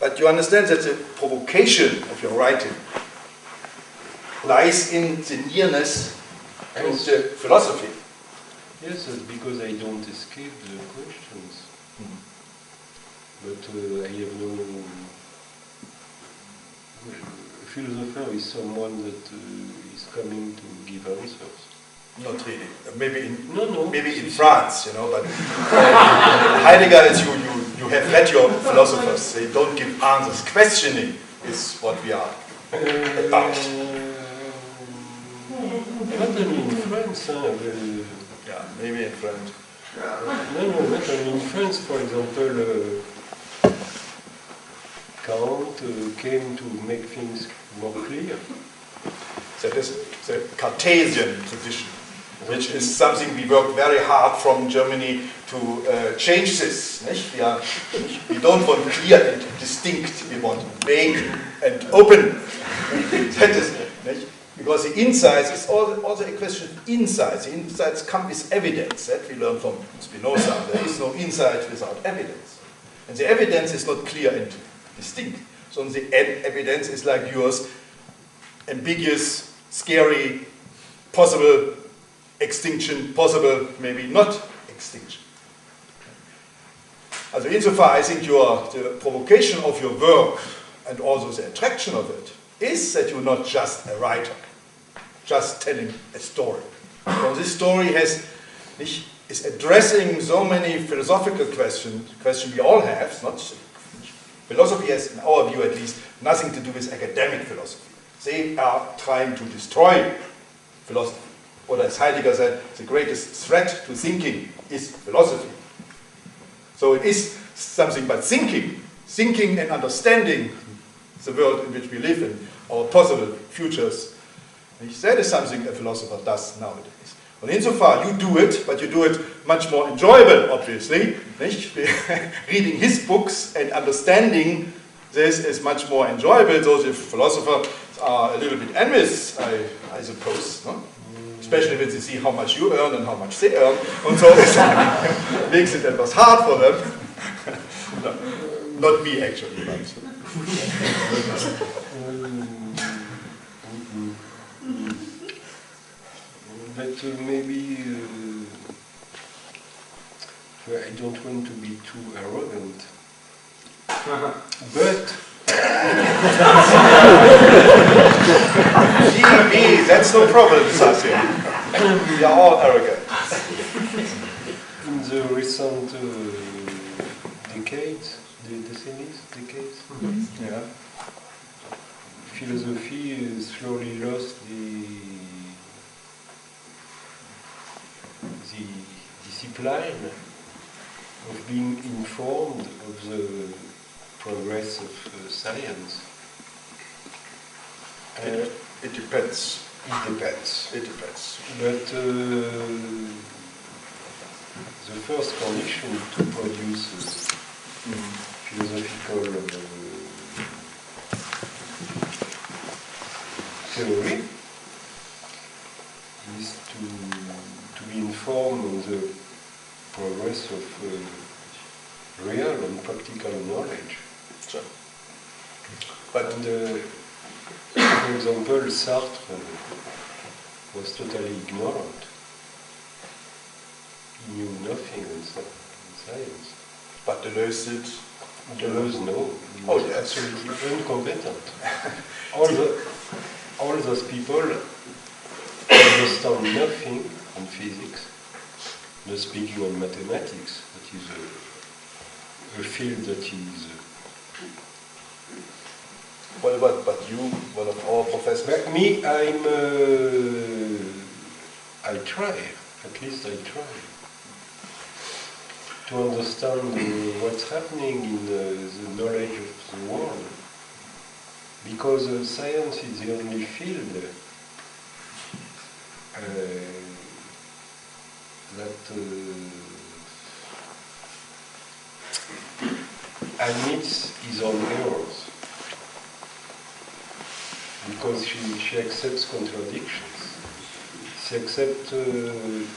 But you understand that the provocation of your writing lies in the nearness to the philosophy. Yes, because I don't escape the questions. But I have no... A philosopher is someone that is coming to give answers. Not really. Maybe in maybe in France, but Heidegger, as you have read your philosophers, they don't give answers. Questioning is what we are about. Not only in France. Yeah, maybe in French. No, not only in France. For example, Kant came to make things more clear. That is the Cartesian tradition, which is something we work very hard from Germany to change this. We don't want clear and distinct, we want vague and open. That is, because the insights is also a question of insights. The insights come with evidence. That we learn from Spinoza. There is no insight without evidence. And the evidence is not clear and distinct. So the evidence is like yours, ambiguous, scary, possible extinction, possible, maybe not extinction. Also insofar, I think the provocation of your work and also the attraction of it is that you're not just a writer, just telling a story. So this story is addressing so many philosophical questions we all have. It's not philosophy has, in our view at least, nothing to do with academic philosophy. They are trying to destroy philosophy. Or as Heidegger said, the greatest threat to thinking is philosophy. So it is something but thinking and understanding the world in which we live in, our possible futures. That is something a philosopher does nowadays. And insofar you do it, but you do it much more enjoyable, obviously. Reading his books and understanding this is much more enjoyable. So the philosophers are a little bit envious, I suppose. No? Especially when they see how much you earn and how much they earn. And so it makes it etwas hard for them. No, not me, actually. But maybe I don't want to be too arrogant. But me, that's no problem, Saskia. We are all arrogant. In the recent decades, yeah. Philosophy slowly lost the discipline of being informed of the progress of science. It depends. It depends. But the first condition to produce philosophical theory is to be informed on the progress of real and practical knowledge. Sure. But for example, Sartre was totally ignorant. He knew nothing in science. But Deleuze did. Deleuze, no. He was absolutely incompetent. All those people understand nothing on physics, not speaking on mathematics, that is a field that is... Well, but you, one of our professors... But me, I try, at least I try, to understand what's happening in the knowledge of the world. Because science is the only field that admits his own errors. Because she accepts contradictions, she accepts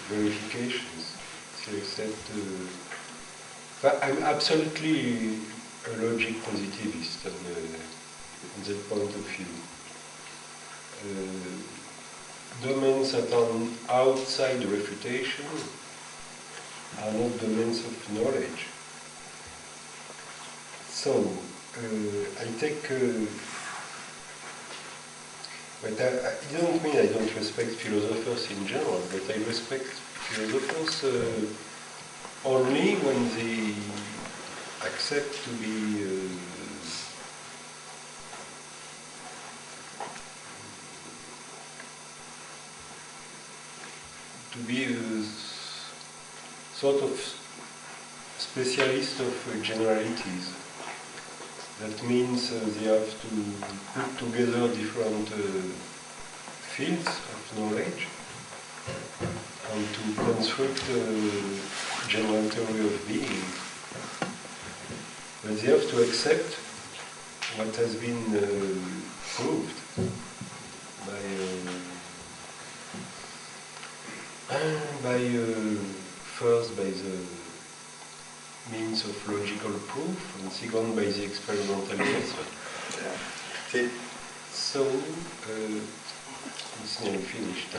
verifications, she accepts... But I'm absolutely a logic positivist on that point of view. Domains that are outside refutation are not domains of knowledge. So, I take, but I don't mean I don't respect philosophers in general, but I respect philosophers only when they accept to be a sort of specialist of generalities. That means they have to put together different fields of knowledge and to construct a general theory of being. But they have to accept what has been proved first by the means of logical proof, and second by the experimental method. Yeah. So, it's nearly finished.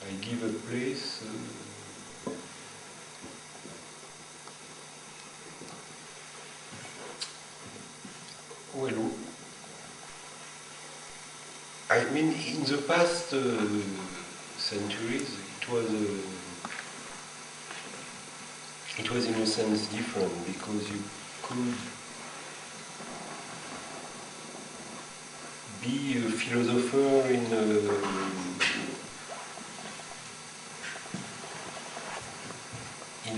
I give a place. Well, I mean, in the past centuries, it was in a sense different, because you could be a philosopher in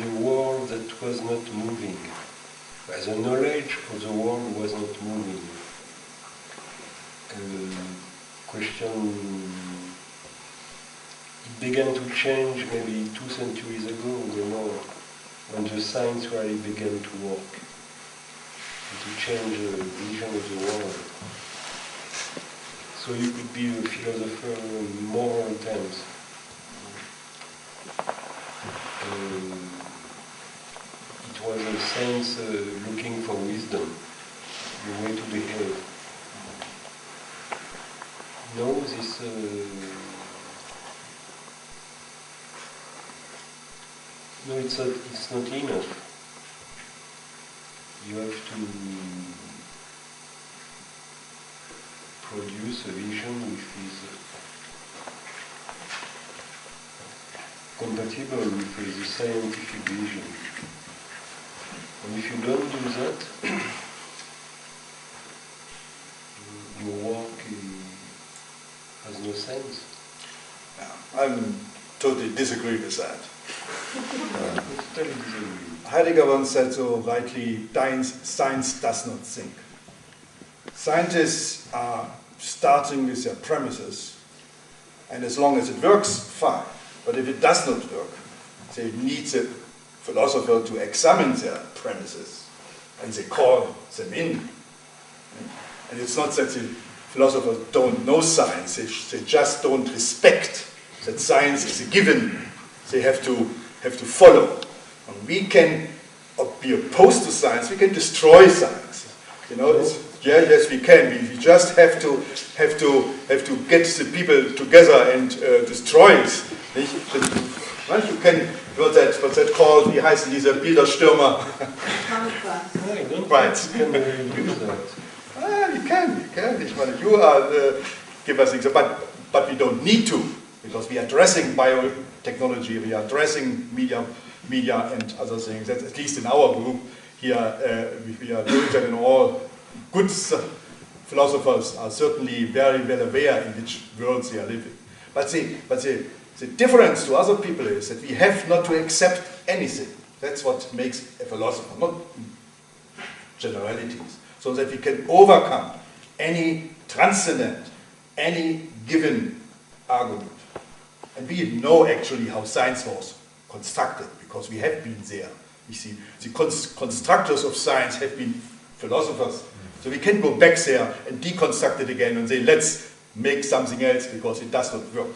a world that was not moving. The knowledge of the world was not moving. Question, it began to change maybe 2 centuries ago, when the science really began to work, and to change the vision of the world. So you could be a philosopher more intense. It was a sense looking for wisdom, the way to behave. No, this no, it's not enough. You have to produce a vision which is compatible with the scientific vision. And if you don't do that, your work has no sense. Yeah, I totally disagree with that. Totally disagree. Heidegger once said so rightly, science does not think. Scientists are starting with their premises, and as long as it works, fine. But if it does not work, they need the philosopher to examine their premises, and they call them in. And it's not that the philosophers don't know science, they just don't respect that science is a given. They have to follow. And we can be opposed to science, we can destroy science. Yes, we can. We just have to get the people together and destroy it. You can, what's that called? Wie heißen diese Bilderstürmer? Right. You can. You are give us things, but we don't need to, because we are addressing biotechnology, we are addressing media and other things. That's at least in our group here. We are doing that in all. Good philosophers are certainly very well aware in which worlds they are living. But the difference to other people is that we have not to accept anything. That's what makes a philosopher, not generalities. So that we can overcome any transcendent, any given argument. And we know actually how science was constructed, because we have been there. We see the constructors of science have been philosophers. So we can go back there and deconstruct it again and say, let's make something else because it does not work.